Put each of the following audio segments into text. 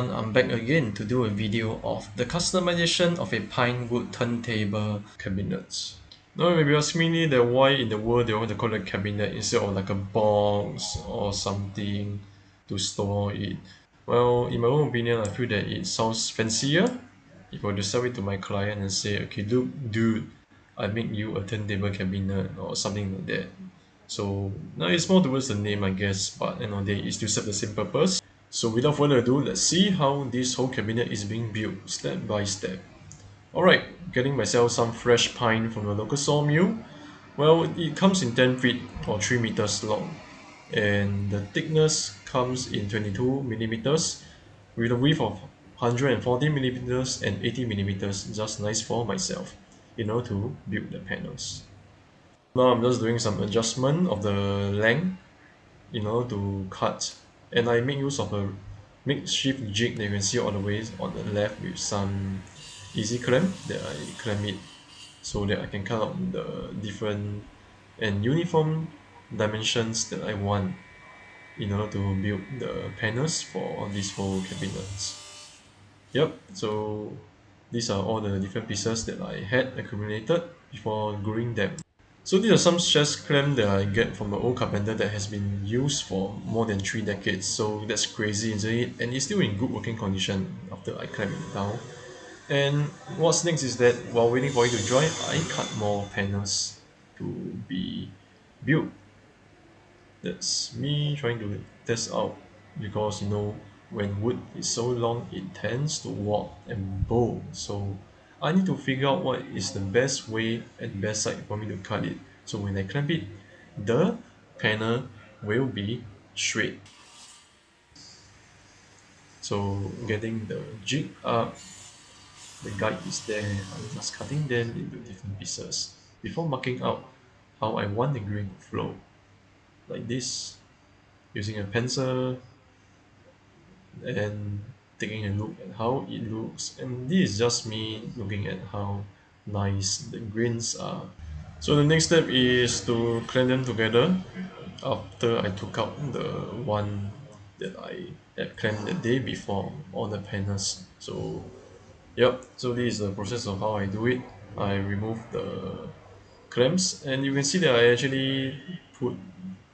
I'm back again to do a video of the customization of a pine wood turntable cabinet. Now you may be asking me that why in the world they want to call it a cabinet instead of like a box or something to store it. Well, in my own opinion, I feel that it sounds fancier if I were to sell it to my client and say, okay, look, dude, I make you a turntable cabinet or something like that. So now it's more towards the name, I guess, but at the end of the day, it still serves the same purpose. So without further ado, let's see how this whole cabinet is being built step by step. Alright, getting myself some fresh pine from the local sawmill. Well, it comes in 10 feet or 3 meters long, and the thickness comes in 22 millimeters with a width of 140 millimeters and 80 millimeters, just nice for myself in order to build the panels. Now I'm just doing some adjustment of the length in order to cut, and I make use of a makeshift jig that you can see all the way on the left with some easy clamp that I clamp it so that I can cut out the different and uniform dimensions that I want in order to build the panels for these whole cabinets. Yep, so these are all the different pieces that I had accumulated before gluing them. So these are some chest clamp that I get from an old carpenter that has been used for more than 3 decades. So that's crazy, isn't it? And it's still in good working condition after I clamp it down. And what's next is that while waiting for it to dry, I cut more panels to be built. That's me trying to test out because when wood is so long it tends to warp and bow. So I need to figure out what is the best way and best side for me to cut it. So when I clamp it, the panel will be straight. So getting the jig up, the guide is there. I'm just cutting them into different pieces before marking out how I want the grain to flow. Like this, using a pencil and taking a look at how it looks. And this is just me looking at how nice the grains are. So the next step is to clamp them together after I took out the one that I had clamped the day before on the panels. So yep, so this is the process of how I do it. I remove the clamps and you can see that I actually put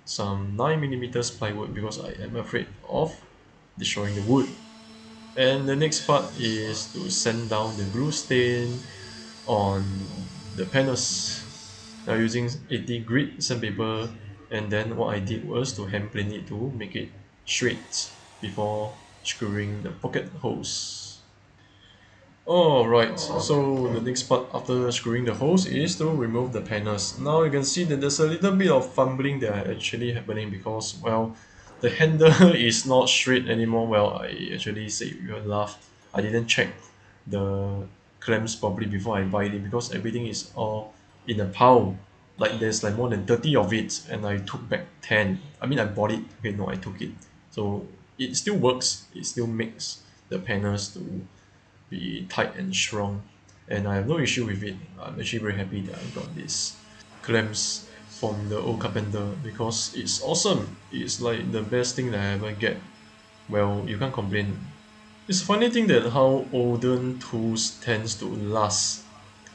some 9 millimeters plywood because I am afraid of destroying the wood. And the next part is to sand down the glue stain on the panels. Now using 80 grit sandpaper, and then what I did was to hand plane it to make it straight before screwing the pocket holes. Alright, so the next part after screwing the holes is to remove the panels. Now you can see that there's a little bit of fumbling that actually happening because, well, the handle is not straight anymore. Well, I actually say you will laugh. I didn't check the clamps properly before I buy it because everything is all in a pile. Like there's like more than 30 of it and I took back 10. I mean I bought it, okay no I took it. So it still works, it still makes the panels to be tight and strong, and I have no issue with it. I'm actually very happy that I got this clamps from the old carpenter because it's awesome. It's like the best thing that I ever get. Well, you can't complain. It's a funny thing that how olden tools tends to last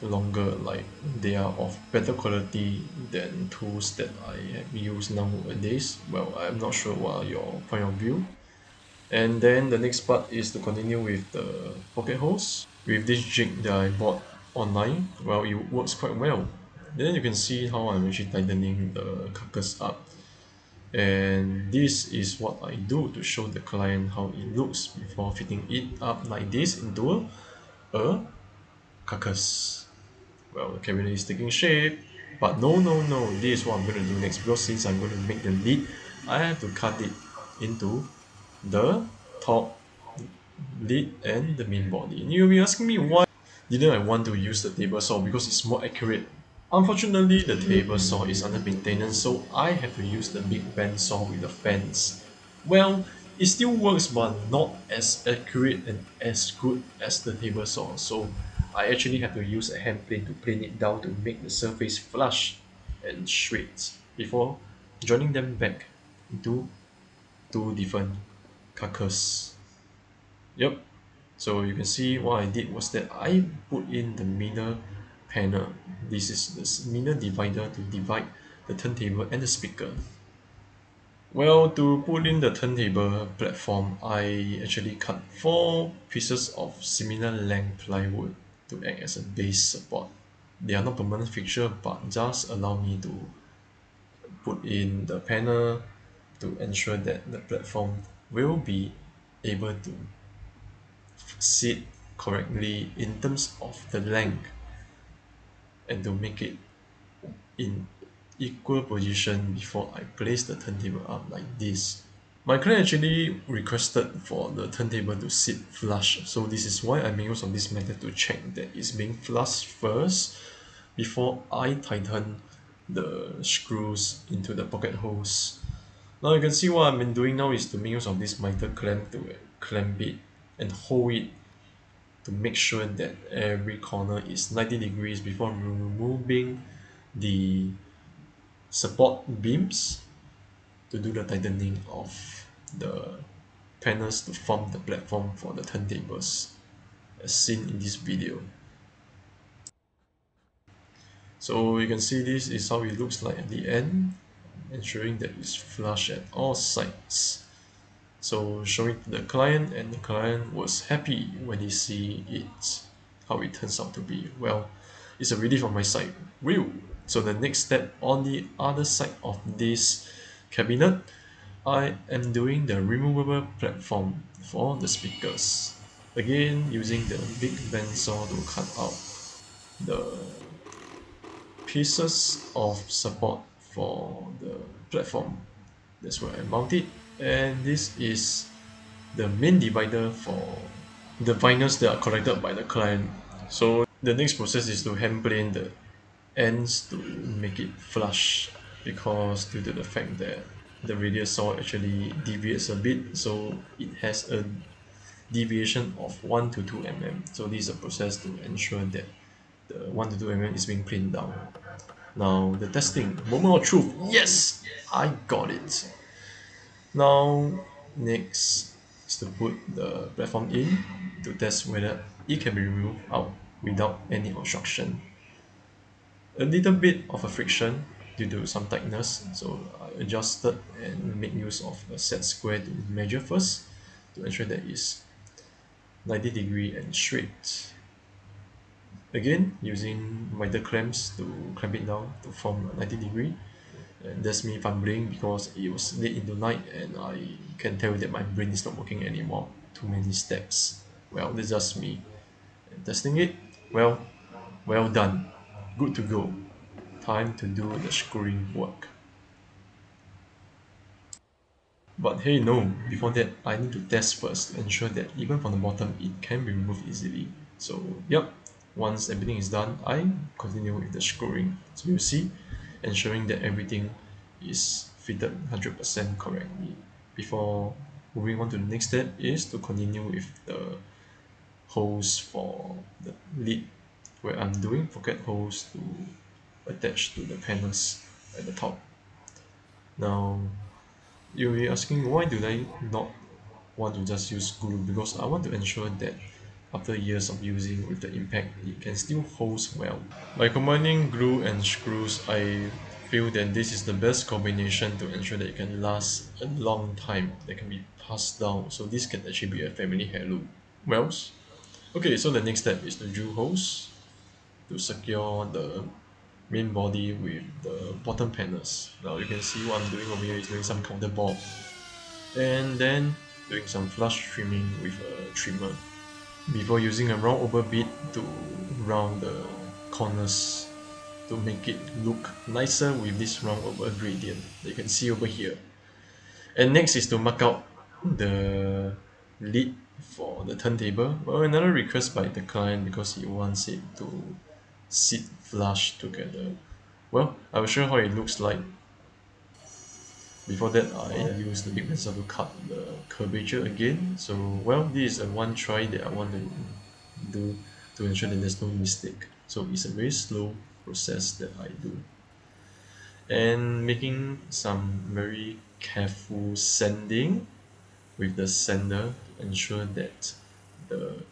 longer, like they are of better quality than tools that I have used nowadays. Well, I'm not sure what are your point of view. And then the next part is to continue with the pocket holes. With this jig that I bought online, well, it works quite well. Then you can see how I'm actually tightening the carcass up. And this is what I do to show the client how it looks before fitting it up like this into a carcass. Well, the cabinet is taking shape, but no, this is what I'm going to do next because since I'm going to make the lid, I have to cut it into the top lid and the main body. And you'll be asking me why didn't I want to use the table saw because it's more accurate. Unfortunately, the table saw is under maintenance, so I have to use the big band saw with the fans. Well, it still works, but not as accurate and as good as the table saw. So I actually have to use a hand plane to plane it down to make the surface flush and straight before joining them back into two different carcass. Yep. So you can see what I did was that I put in the middle panel. This is the middle divider to divide the turntable and the speaker. Well, to put in the turntable platform, I actually cut four pieces of similar length plywood to act as a base support. They are not permanent fixture, but just allow me to put in the panel to ensure that the platform will be able to sit correctly in terms of the length and to make it in equal position before I place the turntable up like this. My client actually requested for the turntable to sit flush, so this is why I make use of this method to check that it's being flush first before I tighten the screws into the pocket holes. Now you can see what I've been doing now is to make use of this miter clamp to clamp it and hold it to make sure that every corner is 90 degrees before removing the support beams to do the tightening of the panels to form the platform for the turntables as seen in this video. So you can see this is how it looks like at the end, ensuring that it's flush at all sides. So showing to the client, and the client was happy when he see it, how it turns out to be. Well, it's a relief on my side. Real. So the next step on the other side of this cabinet, I am doing the removable platform for the speakers. Again, using the big bandsaw to cut out the pieces of support for the platform. That's where I mount it. And this is the main divider for the vinyls that are collected by the client. So the next process is to hand plane the ends to make it flush, because due to the fact that the radius saw actually deviates a bit, so it has a deviation of 1 to 2 mm. So this is a process to ensure that the 1 to 2 mm is being cleaned down. Now the testing, moment of truth. Yes, I got it. Now next is to put the platform in to test whether it can be removed out without any obstruction. A little bit of a friction due to some tightness, so I adjusted and make use of a set square to measure first to ensure that it's 90 degree and straight. Again, using miter clamps to clamp it down to form a 90 degree. And that's me fumbling because it was late into night and I can tell that my brain is not working anymore. Too many steps. Well, that's just me. And testing it. Well, well done. Good to go. Time to do the screwing work. But hey, no, before that, I need to test first to ensure that even from the bottom, it can be removed easily. So, yep, once everything is done, I continue with the screwing. So you see, ensuring that everything is fitted 100% correctly. Before moving on to the next step is to continue with the holes for the lid, where I'm doing pocket holes to attach to the panels at the top. Now, you'll be asking, why do I not want to just use glue? Because I want to ensure that after years of using with the impact, it can still hold well. By combining glue and screws, I feel that this is the best combination to ensure that it can last a long time, that can be passed down. So this can actually be a family heirloom. Wells. Okay, so the next step is to drill holes to secure the main body with the bottom panels. Now you can see what I'm doing over here is doing some counterbore and then doing some flush trimming with a trimmer before using a round over bit to round the corners to make it look nicer with this round over gradient that you can see over here. And next is to mark out the lid for the turntable. Well, another request by the client because he wants it to sit flush together. Well, I will show how it looks like. Before that, I used the big pencil to cut the curvature again. So, well, this is a one try that I want to do to ensure that there's no mistake. So it's a very slow process that I do. And making some very careful sanding with the sander to ensure that the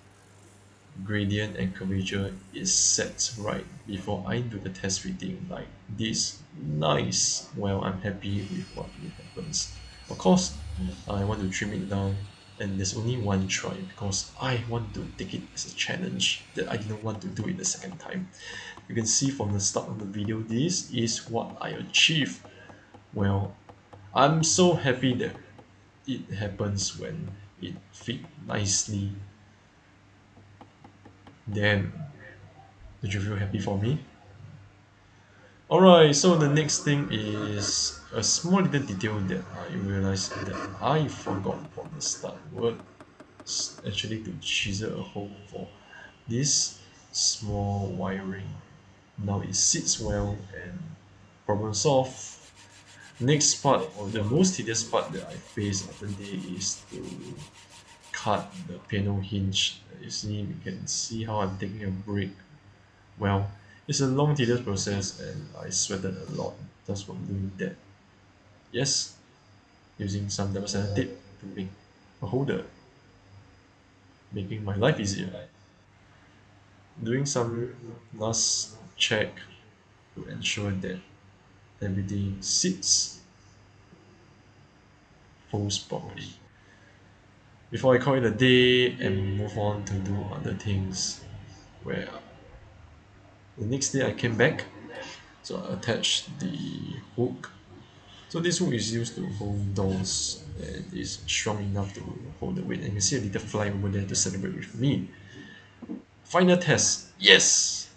gradient and curvature is set right before I do the test fitting like this. Nice. Well, I'm happy with what it happens. Of course, I want to trim it down, and there's only one try because I want to take it as a challenge that I didn't want to do it the second time. You can see from the start of the video, this is what I achieved. Well, I'm so happy that it happens when it fit nicely. Then, did you feel happy for me? Alright, so the next thing is a small little detail that I realized that I forgot from the start was actually to chisel a hole for this small wiring. Now it sits well and problem solved. Next part, or the most tedious part that I face often day is to cut the piano hinge. You see, we can see how I'm taking a break. Well, it's a long, tedious process, and I sweated a lot just from doing that. Yes, using some double sided tape to make a holder, making my life easier. Doing some last check to ensure that everything sits, folds properly. Before I call it a day and move on to do other things, where the next day I came back, so I attached the hook. So this hook is used to hold doors and is strong enough to hold the weight. And you can see a little fly over there to celebrate with me. Final test, yes!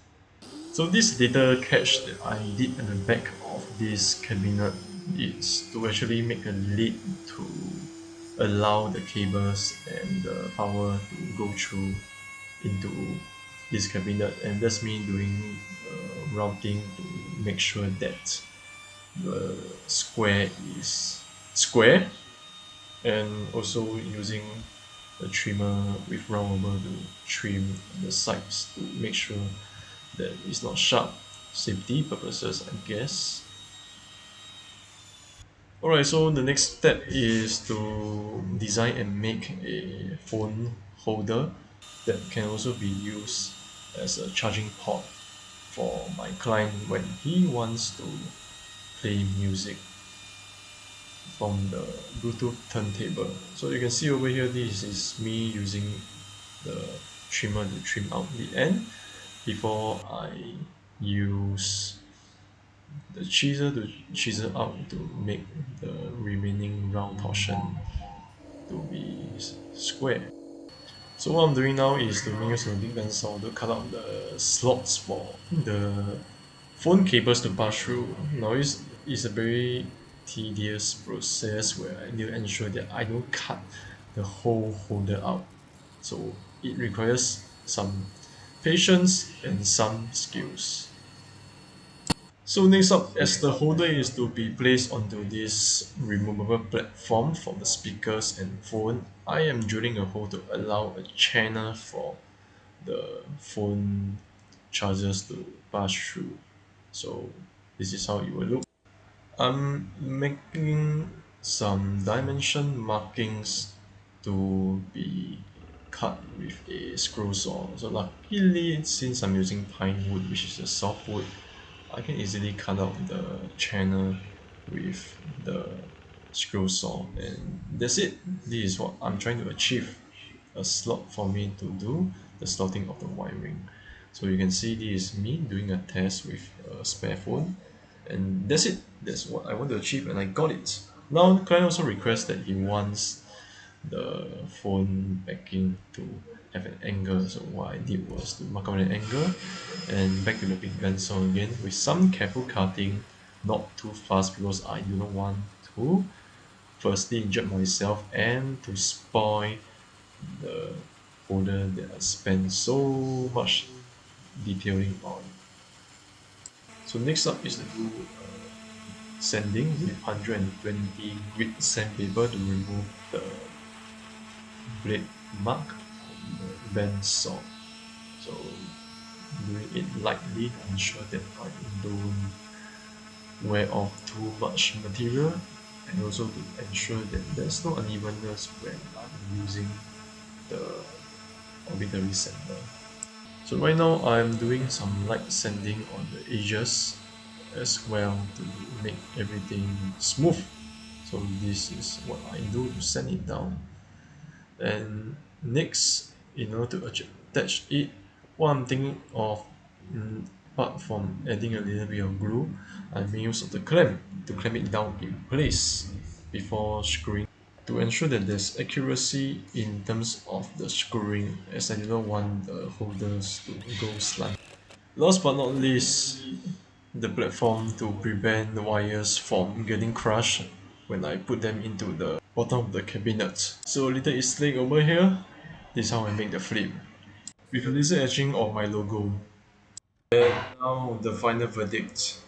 So this little catch that I did at the back of this cabinet is to actually make a lid to allow the cables and the power to go through into this cabinet, and that's me doing routing to make sure that the square is square, and also using a trimmer with round over to trim the sides to make sure that it's not sharp. Safety purposes, I guess. Alright, so the next step is to design and make a phone holder that can also be used as a charging port for my client when he wants to play music from the Bluetooth turntable. So you can see over here, this is me using the trimmer to trim out the end before I use the chisel to chisel out to make the remaining round portion to be square. So what I'm doing now is to use a big pencil to cut out the slots for the phone cables to pass through. Now it's a very tedious process where I need to ensure that I don't cut the whole holder out. So it requires some patience and some skills. So next up, as the holder is to be placed onto this removable platform for the speakers and phone, I am drilling a hole to allow a channel for the phone chargers to pass through. So this is how it will look. I'm making some dimension markings to be cut with a screw saw. So luckily, since I'm using pine wood, which is a softwood, I can easily cut out the channel with the screw saw, and that's it. This is what I'm trying to achieve, a slot for me to do the slotting of the wiring. So you can see this is me doing a test with a spare phone, and that's it. That's what I want to achieve, and I got it. Now the client also requests that he wants the phone backing to have an angle. So what I did was to mark out an angle and back to the big pencil again with some careful cutting, not too fast because I do not want to firstly injure myself and to spoil the folder that I spent so much detailing on. So next up is to do sanding with 120 grit sandpaper to remove the blade mark on the bend saw. So doing it lightly to ensure that I don't wear off too much material, and also to ensure that there's no unevenness when I'm using the orbitary center. So right now I'm doing some light sanding on the edges as well to make everything smooth. So this is what I do to sand it down. And next, in order to attach it, what I'm thinking of, apart from adding a little bit of glue, I may use the clamp to clamp it down in place before screwing to ensure that there's accuracy in terms of the screwing, as I do not want the holders to go slant. Last but not least, the platform to prevent the wires from getting crushed when I put them into the bottom of the cabinet. So a little Easter egg over here. This is how I make the flip. With a laser etching of my logo. And now the final verdict.